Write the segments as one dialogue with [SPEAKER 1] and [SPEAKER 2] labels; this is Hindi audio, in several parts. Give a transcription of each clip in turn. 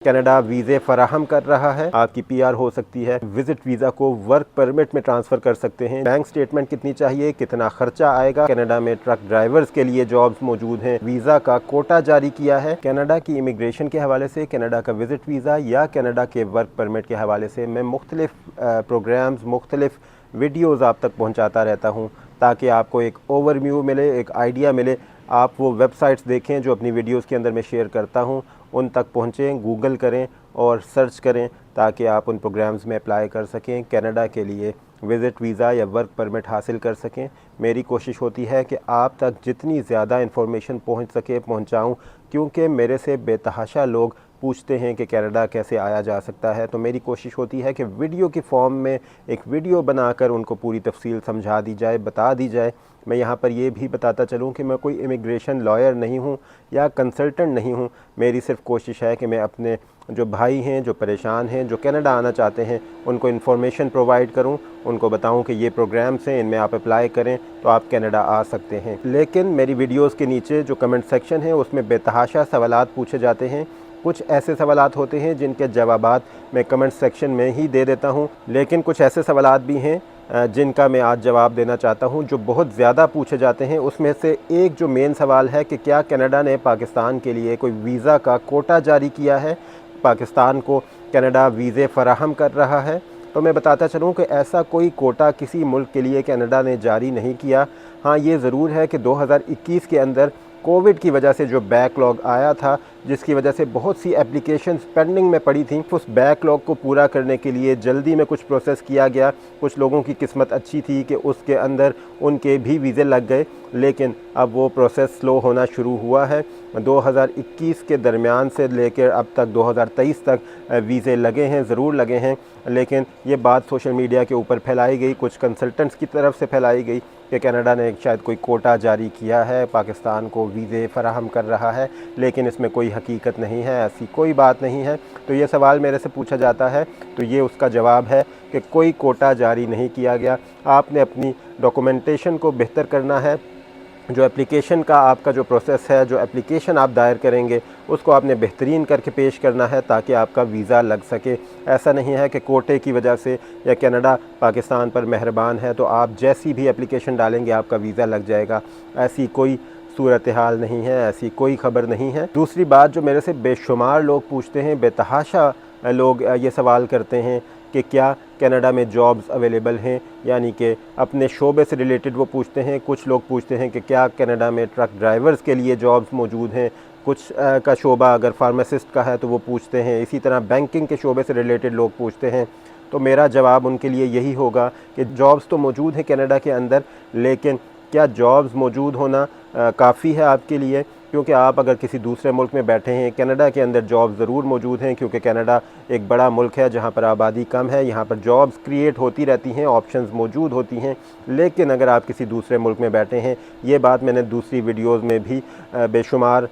[SPEAKER 1] कनाडा वीज़े फराहम कर रहा है। आपकी पीआर हो सकती है। विजिट वीज़ा को वर्क परमिट में ट्रांसफ़र कर सकते हैं। बैंक स्टेटमेंट कितनी चाहिए, कितना खर्चा आएगा। कनाडा में ट्रक ड्राइवर्स के लिए जॉब्स मौजूद हैं। वीज़ा का कोटा जारी किया है। कनाडा की इमिग्रेशन के हवाले से, कनाडा का विजिट वीज़ा या कनाडा के वर्क परमिट के हवाले से मैं मुख्तलिफ प्रोग्राम्स, मुख्तलिफ वीडियोज़ आप तक पहुँचाता रहता हूँ ताकि आपको एक ओवरव्यू मिले, एक आइडिया मिले। आप वो वेबसाइट्स देखें जो अपनी वीडियोज़ के अंदर मैं शेयर करता हूँ, उन तक पहुँचें, गूगल करें और सर्च करें ताकि आप उन प्रोग्राम्स में अप्लाई कर सकें, कनाडा के लिए विज़िट वीज़ा या वर्क परमिट हासिल कर सकें। मेरी कोशिश होती है कि आप तक जितनी ज़्यादा इंफॉर्मेशन पहुँच सके पहुँचाऊँ, क्योंकि मेरे से बेतहाशा लोग पूछते हैं कि कनाडा कैसे आया जा सकता है। तो मेरी कोशिश होती है कि वीडियो की फॉर्म में एक वीडियो बनाकर उनको पूरी तफसील समझा दी जाए, बता दी जाए। मैं यहाँ पर ये भी बताता चलूँ कि मैं कोई इमिग्रेशन लॉयर नहीं हूँ या कंसल्टेंट नहीं हूँ। मेरी सिर्फ कोशिश है कि मैं अपने जो भाई हैं, जो परेशान हैं, जो कनाडा आना चाहते हैं, उनको इन्फॉर्मेशन प्रोवाइड करूं, उनको बताऊं कि ये प्रोग्राम्स हैं, इनमें आप अप्लाई करें तो आप कनाडा आ सकते हैं। लेकिन मेरी वीडियोस के नीचे जो कमेंट सेक्शन है उसमें बेतहाशा सवालात पूछे जाते हैं। कुछ ऐसे सवालात होते हैं जिनके जवाबात मैं कमेंट सेक्शन में ही दे देता हूं, लेकिन कुछ ऐसे सवालात भी हैं जिनका मैं आज जवाब देना चाहता हूं जो बहुत ज़्यादा पूछे जाते हैं। उसमें से एक जो मेन सवाल है कि क्या कनाडा ने पाकिस्तान के लिए कोई वीज़ा का कोटा जारी किया है, पाकिस्तान को कनाडा वीज़े फराहम कर रहा है। तो मैं बताता चलूँ कि ऐसा कोई कोटा किसी मुल्क के लिए कनाडा ने जारी नहीं किया। हाँ, ये ज़रूर है कि 2021 के अंदर कोविड की वजह से जो बैकलॉग आया था, जिसकी वजह से बहुत सी एप्लीकेशंस पेंडिंग में पड़ी थी, उस बैकलॉग को पूरा करने के लिए जल्दी में कुछ प्रोसेस किया गया। कुछ लोगों की किस्मत अच्छी थी कि उसके अंदर उनके भी वीज़े लग गए, लेकिन अब वो प्रोसेस स्लो होना शुरू हुआ है। 2021 के दरमियान से लेकर अब तक 2023 तक वीज़े लगे हैं, ज़रूर लगे हैं, लेकिन ये बात सोशल मीडिया के ऊपर फैलाई गई, कुछ कंसल्टेंट्स की तरफ से फैलाई गई कि कनाडा ने शायद कोई कोटा जारी किया है, पाकिस्तान को वीज़े फराहम कर रहा है, लेकिन इसमें कोई हकीकत नहीं है, ऐसी कोई बात नहीं है। तो ये सवाल मेरे से पूछा जाता है, तो ये उसका जवाब है कि कोई कोटा जारी नहीं किया गया। आपने अपनी डॉक्यूमेंटेशन को बेहतर करना है। जो एप्लीकेशन का आपका जो प्रोसेस है, जो एप्लीकेशन आप दायर करेंगे, उसको आपने बेहतरीन करके पेश करना है ताकि आपका वीज़ा लग सके। ऐसा नहीं है कि कोटे की वजह से या कनाडा पाकिस्तान पर मेहरबान है तो आप जैसी भी एप्लीकेशन डालेंगे आपका वीज़ा लग जाएगा। ऐसी कोई सूरत हाल नहीं है, ऐसी कोई ख़बर नहीं है। दूसरी बात जो मेरे से बेशुमार लोग पूछते हैं, बेतहाशा लोग ये सवाल करते हैं कि क्या कनाडा में जॉब्स अवेलेबल हैं, यानी कि अपने शोबे से रिलेटेड वो पूछते हैं। कुछ लोग पूछते हैं कि क्या कनाडा में ट्रक ड्राइवर्स के लिए जॉब्स मौजूद हैं। कुछ का शोबा अगर फार्मासिस्ट का है तो वो पूछते हैं। इसी तरह बैंकिंग के शोबे से रिलेटेड लोग पूछते हैं। तो मेरा जवाब उनके लिए यही होगा कि जॉब्स तो मौजूद हैं कनाडा के अंदर, लेकिन क्या जॉब्स मौजूद होना काफ़ी है आपके लिए? क्योंकि आप अगर किसी दूसरे मुल्क में बैठे हैं, कनाडा के अंदर जॉब ज़रूर मौजूद हैं, क्योंकि कनाडा एक बड़ा मुल्क है जहाँ पर आबादी कम है, यहाँ पर जॉब्स क्रिएट होती रहती हैं, ऑप्शंस मौजूद होती हैं। लेकिन अगर आप किसी दूसरे मुल्क में बैठे हैं, ये बात मैंने दूसरी वीडियोज़ में भी बेशुमार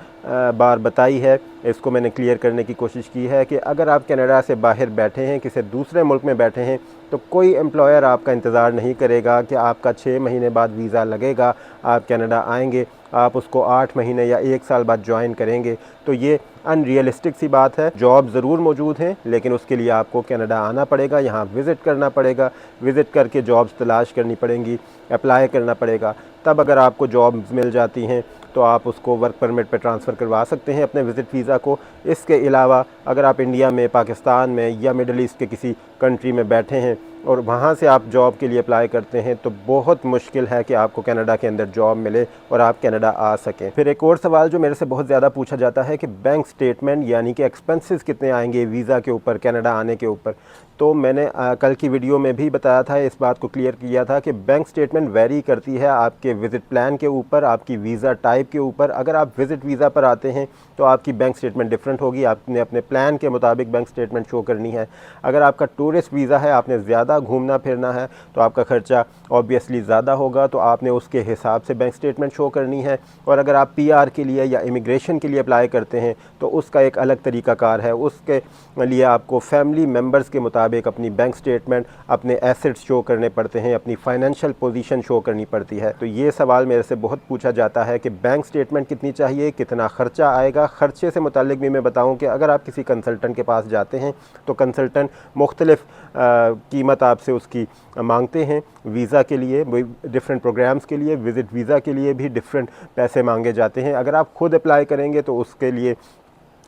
[SPEAKER 1] बार बताई है, इसको मैंने क्लियर करने की कोशिश की है कि अगर आप कनाडा से बाहर बैठे हैं, किसी दूसरे मुल्क में बैठे हैं, तो कोई एम्प्लॉयर आपका इंतज़ार नहीं करेगा कि आपका 6 महीने बाद वीज़ा लगेगा, आप कनाडा आएंगे, आप उसको 8 महीने या 1 साल बाद ज्वाइन करेंगे। तो ये अनरियलिस्टिक सी बात है। जॉब ज़रूर मौजूद हैं, लेकिन उसके लिए आपको कनाडा आना पड़ेगा, यहाँ विज़िट करना पड़ेगा, विज़िट करके जॉब्स तलाश करनी पड़ेंगी, अप्लाई करना पड़ेगा। तब अगर आपको जॉब्स मिल जाती हैं तो आप उसको वर्क परमिट पे ट्रांसफ़र करवा सकते हैं अपने विज़िट वीज़ा को। इसके अलावा अगर आप इंडिया में, पाकिस्तान में या मिडल ईस्ट के किसी कंट्री में बैठे हैं और वहाँ से आप जॉब के लिए अप्लाई करते हैं तो बहुत मुश्किल है कि आपको कनाडा के अंदर जॉब मिले और आप कनाडा आ सकें। फिर एक और सवाल जो मेरे से बहुत ज़्यादा पूछा जाता है कि बैंक स्टेटमेंट यानी कि एक्सपेंसेस कितने आएंगे वीज़ा के ऊपर, कनाडा आने के ऊपर। तो मैंने कल की वीडियो में भी बताया था, इस बात को क्लियर किया था कि बैंक स्टेटमेंट वेरी करती है आपके विज़िट प्लान के ऊपर, आपकी वीज़ा टाइप के ऊपर। अगर आप विज़िट वीज़ा पर आते हैं तो आपकी बैंक स्टेटमेंट डिफरेंट होगी, आपने अपने प्लान के मुताबिक बैंक स्टेटमेंट शो करनी है। अगर आपका टूरिस्ट वीज़ा है, आपने ज़्यादा घूमना फिरना है, तो आपका खर्चा ऑब्वियसली ज़्यादा होगा, तो आपने उसके हिसाब से बैंक स्टेटमेंट शो करनी है। और अगर आप पीआर के लिए या इमिग्रेशन के लिए अप्लाई करते हैं तो उसका एक अलग तरीक़ाकार है, उसके लिए आपको फैमिली मेम्बर्स के मुताबिक मुताबिक अपनी बैंक स्टेटमेंट, अपने एसेट्स शो करने पड़ते हैं, अपनी फाइनेंशियल पोजीशन शो करनी पड़ती है। तो ये सवाल मेरे से बहुत पूछा जाता है कि बैंक स्टेटमेंट कितनी चाहिए, कितना खर्चा आएगा। खर्चे से मुतालिक भी मैं बताऊं कि अगर आप किसी कंसल्टेंट के पास जाते हैं तो कंसल्टेंट मुख्तलिफ कीमत आपसे उसकी मांगते हैं। वीज़ा के लिए, डिफरेंट प्रोग्राम्स के लिए, विज़िट वीज़ा के लिए भी डिफरेंट पैसे मांगे जाते हैं। अगर आप खुद अप्लाई करेंगे तो उसके लिए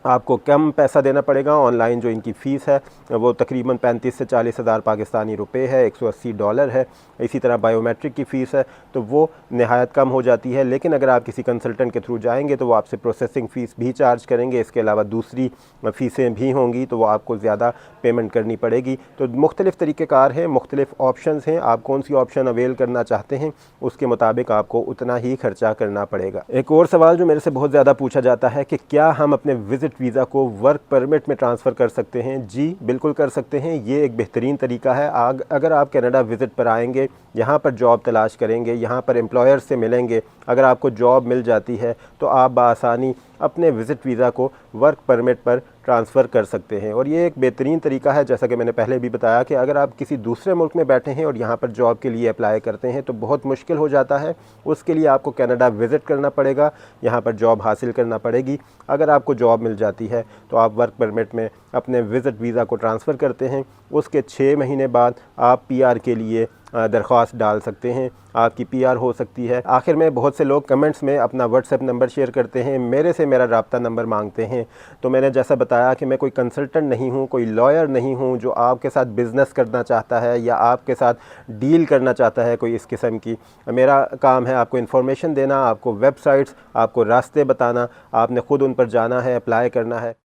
[SPEAKER 1] आपको कम पैसा देना पड़ेगा। ऑनलाइन जो इनकी फ़ीस है वो तकरीबन 35 से 40 हज़ार पाकिस्तानी रुपए है, $180 है। इसी तरह बायोमेट्रिक की फ़ीस है तो वो नहायत कम हो जाती है। लेकिन अगर आप किसी कंसल्टेंट के थ्रू जाएंगे तो वो आपसे प्रोसेसिंग फ़ीस भी चार्ज करेंगे, इसके अलावा दूसरी फ़ीसें भी होंगी तो वो आपको ज़्यादा पेमेंट करनी पड़ेगी। तो मुख्तलिफ़ तरीक़ेकार हैं, मुख्तलिफ़ ऑप्शंस हैं। आप कौन सी ऑप्शन अवेल करना चाहते हैं उसके मुताबिक आपको उतना ही खर्चा करना पड़ेगा। एक और सवाल जो मेरे से बहुत ज़्यादा पूछा जाता है कि क्या हम अपने विज़िट वीज़ा को वर्क परमिट में ट्रांसफ़र कर सकते हैं? जी बिल्कुल कर सकते हैं। ये एक बेहतरीन तरीका है। अगर आप कनाडा विज़िट पर आएंगे, यहाँ पर जॉब तलाश करेंगे, यहाँ पर एम्प्लॉयर से मिलेंगे, अगर आपको जॉब मिल जाती है तो आप बआसानी अपने विज़िट वीज़ा को वर्क परमिट पर ट्रांसफ़र कर सकते हैं। और ये एक बेहतरीन तरीका है। जैसा कि मैंने पहले भी बताया कि अगर आप किसी दूसरे मुल्क में बैठे हैं और यहाँ पर जॉब के लिए अप्लाई करते हैं तो बहुत मुश्किल हो जाता है। उसके लिए आपको कनाडा विज़िट करना पड़ेगा, यहाँ पर जॉब हासिल करना पड़ेगी। अगर आपको जॉब मिल जाती है तो आप वर्क परमिट में अपने विज़िट वीज़ा को ट्रांसफ़र करते हैं। उसके 6 महीने बाद आप पीआर के लिए दरख्वास्त डाल सकते हैं, आपकी पीआर हो सकती है। आखिर में बहुत से लोग कमेंट्स में अपना व्हाट्सएप नंबर शेयर करते हैं, मेरे से मेरा राब्ता नंबर मांगते हैं। तो मैंने जैसा बताया कि मैं कोई कंसल्टेंट नहीं हूँ, कोई लॉयर नहीं हूँ जो आपके साथ बिज़नेस करना चाहता है या आपके साथ डील करना चाहता है कोई इस किस्म की। मेरा काम है आपको इन्फॉर्मेशन देना, आपको वेबसाइट्स, आपको रास्ते बताना, आपने ख़ुद उन पर जाना है, अप्लाई करना है।